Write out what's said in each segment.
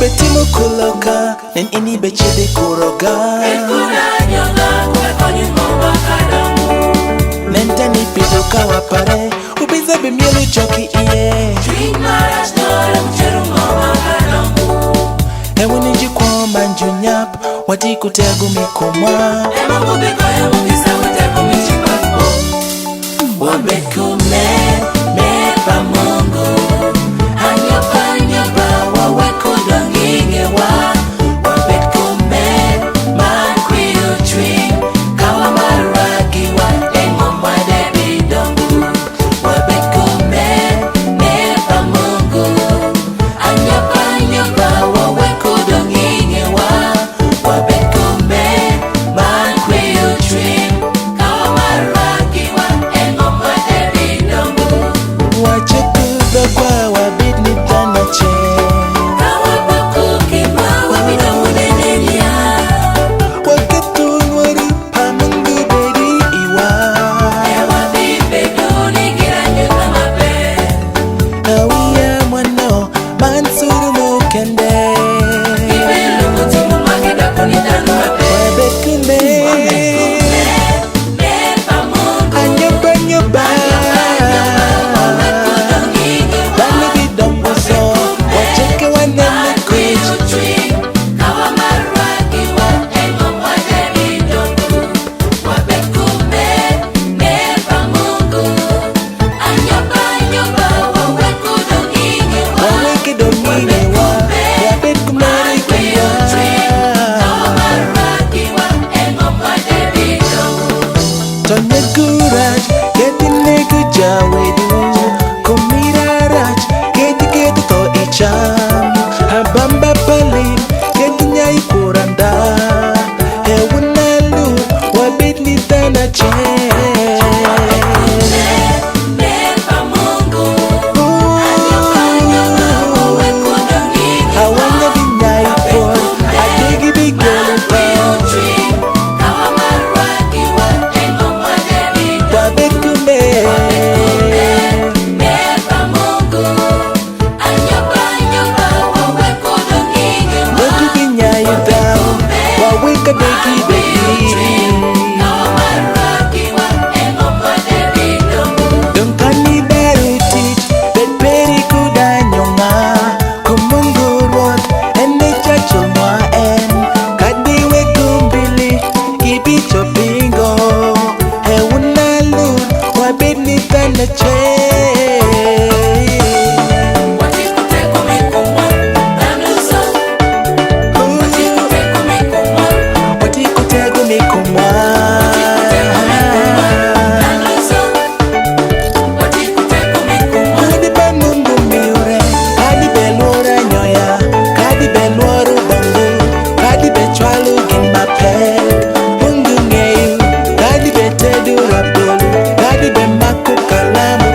Betimo kuloka, nen ini bechede kuroga. Nentani pidoka wapare, ubiza bimielu choki iye. Ewe ninji kwa manjunyap, wati kutegu mikumwa. Wabekume, mepa mungu. Anyopa nyopa, wawe kudonginge wa. Wabekume, man kriu twin. Kawa maragi wa, engo mwade bidongo. Wabekume, mepa mungu. Anyopa nyopa, wawe kudonginge wa. Wabekume, man kriu twin. Kawa maragi wa, engo mwade bidongo. Wachekuda kwa wabidni tanache. Kawa bakuki ma wabidongo nenelia. Wakatu nwari pamungu bedi iwa. Ewa bibedu nigiranyu kamabe. Awiya mwano mansuru mukende. Ibelu mutimu mageda kunidanu mabe. Wabekume. Mepa mungu. Anyoba nyoba. Bani bidongo so. Wacheke wanene kuch. Kawa maragi wa engo mwade bidongo. Wabekume, mepa mungu. Anyoba nyoba wawe kudonginge wa. Waweke dongine wa. Wabekume rikenya. Kawa maragi wa engo mwade bidongo. Tonne kuraj, keti negu jawedu. Kumiraraj, keti to icham. Habamba palim, keti nyai kuranda. Hewunalu, wabidni tanache. Mepa mungu. Anyoba nyoba wawe kudonginge wa. Hawana binyai por, adegi bigele pa. Kawa maragi wa engo mwade bidongo. Wabekume. Mepa mungu. Anyoba nyoba wawe kudonginge wa. Weku binyai dao, waweka degi begi. Kawa maragi wa engo mwade bidongo. Donkani baru tich, bedperi kudanyonga. Kumungurwot, ene chacho mwa en. Kadiwe kumbili, kibicho bingo. Hewunalu, wabidni tanache. Wati kutegu mikumwa. Kadi be mungu miure, kadi be luora nyoya, kadi be luoru bongo, kadi be chwalu gimbape. Mungu ngeyu, kadi be tedu rabolu, kadi be maku kalamu,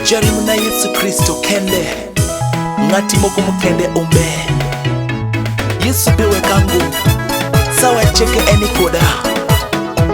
Jarim na Yesu Kristo kende, ngati moko mkende umbe. Yesu bewe kangu, sawa cheke eni koda.